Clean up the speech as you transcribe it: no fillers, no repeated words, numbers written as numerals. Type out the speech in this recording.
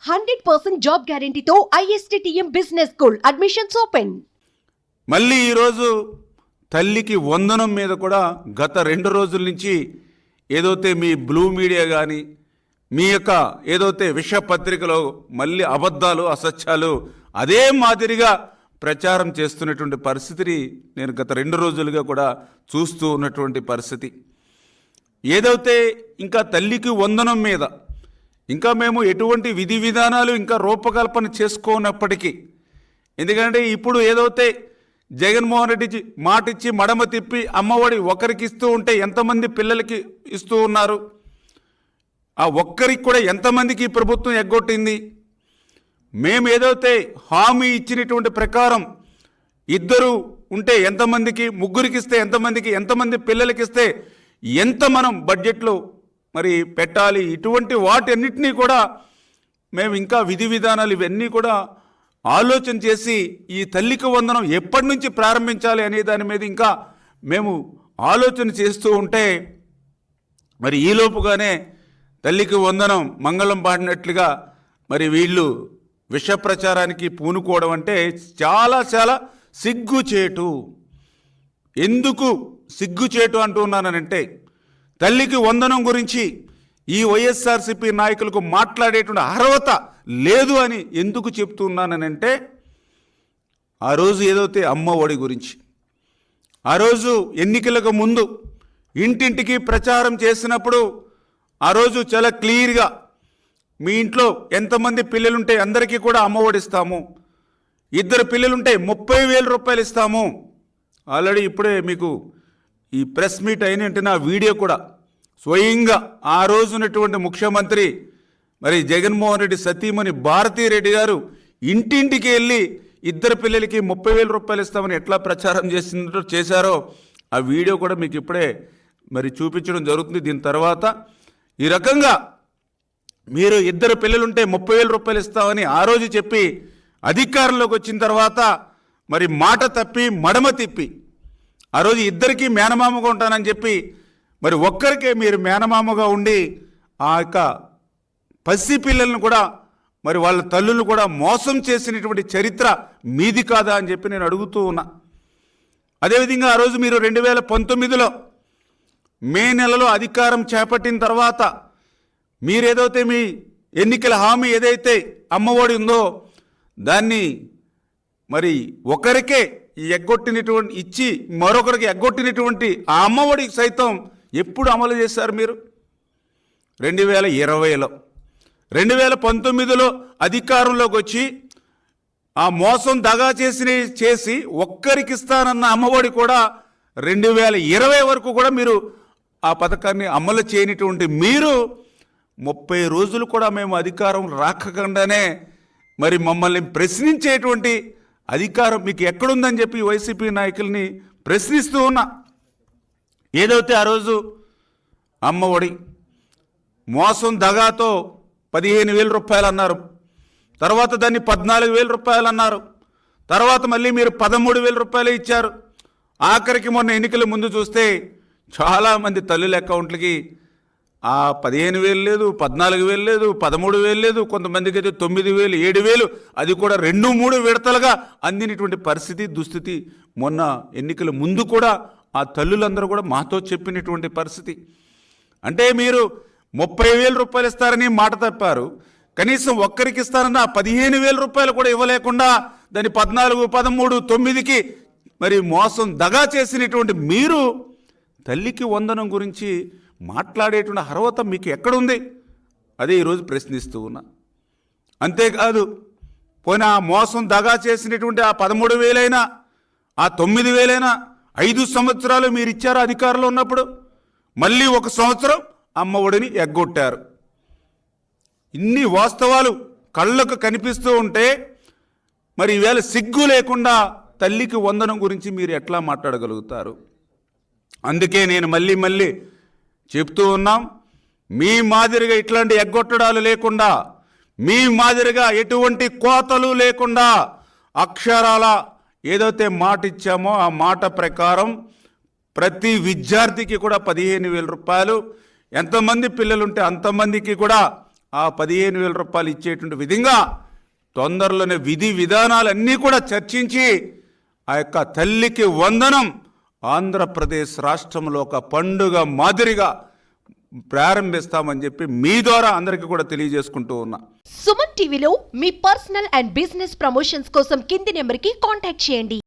100% job గ్యారంటీతో ISTTM business school admissions open. మళ్ళీ ఈరోజు తల్లికి వందనం మీద కూడా గత 2 రోజుల నుంచి ఏదైతే మీ బ్లూ మీడియా కానీ మీ యొక్క ఏదైతే విషపత్రికలో మళ్ళీ అబద్ధాలు అసత్యాలు అదే మాదిరిగా ప్రచారం చేస్తున్నటువంటి పరిస్థితిని నేను గత 2 రోజులుగా కూడా చూస్తూ ఉన్నటువంటి పరిస్థితి. ఏదైతే ఇంకా తల్లికి వందనం మీద ఇంకా మేము ఎటువంటి విధి విధానాలు ఇంకా రూపకల్పన చేసుకోనప్పటికీ, ఎందుకంటే ఇప్పుడు ఏదైతే జగన్మోహన్ రెడ్డి మాట ఇచ్చి మడమ తిప్పి అమ్మఒడి ఒకరికి ఇస్తూ ఉంటే ఎంతమంది పిల్లలకి ఇస్తూ ఉన్నారు, ఆ ఒక్కరికి కూడా ఎంతమందికి ప్రభుత్వం ఎగ్గొట్టింది. మేము ఏదైతే హామీ ఇచ్చినటువంటి ప్రకారం 2 ఉంటే ఎంతమందికి, 3కి ఇస్తే ఎంతమందికి, ఎంతమంది పిల్లలకి ఇస్తే ఎంత మనం బడ్జెట్లో మరి పెట్టాలి, ఇటువంటి వాటన్నిటినీ కూడా మేము ఇంకా విధి విధానాలు ఇవన్నీ కూడా ఆలోచన చేసి ఈ తల్లికి వందనం ఎప్పటి నుంచి ప్రారంభించాలి అనే దాని మీద ఇంకా మేము ఆలోచన చేస్తూ ఉంటే మరి ఈలోపుగానే తల్లికి వందనం మంగళం పాడినట్లుగా మరి వీళ్ళు విష ప్రచారానికి పూనుకోవడం అంటే చాలా చాలా సిగ్గుచేటు. ఎందుకు సిగ్గుచేటు అంటున్నానంటే తల్లికి వందనం గురించి ఈ వైఎస్ఆర్సీపీ నాయకులకు మాట్లాడేటువంటి అర్హత లేదు అని ఎందుకు చెప్తున్నానంటే, ఆ రోజు ఏదైతే అమ్మ ఒడి గురించి ఆ రోజు ఎన్నికలకు ముందు ఇంటింటికి ప్రచారం చేసినప్పుడు ఆ రోజు చాలా క్లియర్గా మీ ఇంట్లో ఎంతమంది పిల్లలుంటే అందరికీ కూడా అమ్మ ఒడి ఇస్తాము, 2 పిల్లలుంటే 30,000 రూపాయలు ఇస్తాము. ఆల్రెడీ ఇప్పుడే మీకు ఈ ప్రెస్ మీట్ అయిన వెంటనే ఆ వీడియో కూడా స్వయంగా ఆ రోజునటువంటి ముఖ్యమంత్రి మరి జగన్మోహన్ రెడ్డి సతీమణి భారతీరెడ్డి గారు ఇంటింటికి వెళ్ళి 2 పిల్లలకి 30,000 రూపాయలు ఇస్తామని ఎట్లా ప్రచారం చేశారో ఆ వీడియో కూడా మీకు ఇప్పుడే మరి చూపించడం జరుగుతుంది. దీని తర్వాత ఈ రకంగా మీరు 2 పిల్లలుంటే 30,000 రూపాయలు ఇస్తామని ఆ రోజు చెప్పి అధికారంలోకి వచ్చిన తర్వాత మరి మాట తప్పి మడమ తిప్పి ఆ రోజు 2కి మేనమామగా ఉంటానని చెప్పి మరి ఒక్కరికే మీరు మేనమామగా ఉండి ఆ యొక్క పసి పిల్లలను కూడా మరి వాళ్ళ తల్లులను కూడా మోసం చేసినటువంటి చరిత్ర మీది కాదా అని చెప్పి నేను అడుగుతూ ఉన్నా. అదేవిధంగా ఆ రోజు మీరు 2019లో మే నెలలో అధికారం చేపట్టిన తర్వాత మీరేదైతే మీ ఎన్నికల హామీ ఏదైతే అమ్మఒడి ఉందో దాన్ని మరి ఒకరికే ఎగ్గొట్టినటువంటి ఇచ్చి మరొకరికి ఎగ్గొట్టినటువంటి ఆ అమ్మఒడి సైతం ఎప్పుడు అమలు చేశారు మీరు? 2020లో. 2019లో అధికారంలోకి వచ్చి ఆ మోసం దగా చేసి ఒక్కరికి ఇస్తానన్న అమ్మఒడి కూడా 2020 వరకు కూడా మీరు ఆ పథకాన్ని అమలు చేయనటువంటి మీరు 30 రోజులు కూడా మేము అధికారం రాకకుండానే మరి మమ్మల్ని ప్రశ్నించేటువంటి అధికారం మీకు ఎక్కడుందని చెప్పి వైసీపీ నాయకుల్ని ప్రశ్నిస్తూ ఉన్నా. ఏదైతే ఆ రోజు అమ్మఒడి మోసం దగాతో 15,000 రూపాయలు అన్నారు, తర్వాత దాన్ని 14,000 రూపాయలు అన్నారు, తర్వాత మళ్ళీ మీరు 13,000 రూపాయలు ఇచ్చారు. ఆఖరికి మొన్న ఎన్నికల ముందు చూస్తే చాలామంది తల్లుల అకౌంట్లకి ఆ 15,000 లేదు, 14,000 లేదు, 13,000 లేదు, కొంతమందికి అయితే 9,000, 7,000 అది కూడా 2-3 విడతలుగా అందినటువంటి పరిస్థితి దుస్థితి మొన్న ఎన్నికల ముందు కూడా ఆ తల్లులందరూ కూడా మాతో చెప్పినటువంటి పరిస్థితి. అంటే మీరు 30,000 రూపాయలు ఇస్తారని మాట తప్పారు, కనీసం ఒక్కరికి ఇస్తారన్న 15,000 రూపాయలు కూడా ఇవ్వలేకుండా దాన్ని 14, 13, 9కి మరి మోసం దగా చేసినటువంటి మీరు తల్లికి వందనం గురించి మాట్లాడేటువంటి అర్హత మీకు ఎక్కడుంది? అదే ఈరోజు ప్రశ్నిస్తూ ఉన్నా. అంతేకాదు పోయిన ఆ మోసం దగా చేసినటువంటి ఆ 13,000 అయినా ఆ 9,000 అయినా 5 సంవత్సరాలు మీరు ఇచ్చారు అధికారంలో ఉన్నప్పుడు, మళ్ళీ 1 సంవత్సరం అమ్మ ఒడిని ఎగ్గొట్టారు. ఇన్ని వాస్తవాలు కళ్ళకు కనిపిస్తూ ఉంటే మరి ఈవేళ సిగ్గు లేకుండా తల్లికి వందనం గురించి మీరు ఎట్లా మాట్లాడగలుగుతారు? అందుకే నేను మళ్ళీ చెప్తూ ఉన్నాం, మీ మాదిరిగా ఇట్లాంటి ఎగ్గొట్టడాలు లేకుండా, మీ మాదిరిగా ఎటువంటి కోతలు లేకుండా అక్షరాల ఏదైతే మాట ఇచ్చామో ఆ మాట ప్రకారం ప్రతి విద్యార్థికి కూడా 15,000 రూపాయలు, ఎంతమంది పిల్లలుంటే అంతమందికి కూడా ఆ 15,000 రూపాయలు ఇచ్చేటువంటి విధంగా తొందరలోనే విధి విధానాలన్నీ కూడా చర్చించి ఆ యొక్క తల్లికి వందనం ఆంధ్రప్రదేశ్ రాష్ట్రంలో ఒక పండుగ మాదిరిగా ప్రారంభిస్తామని చెప్పి మీ ద్వారా అందరికీ కూడా తెలియజేసుకుంటూ ఉన్నా. సుమన్ టీవీలో మీ పర్సనల్ అండ్ బిజినెస్ ప్రమోషన్స్ కోసం కింది నెంబర్కి కాంటాక్ట్ చేయండి.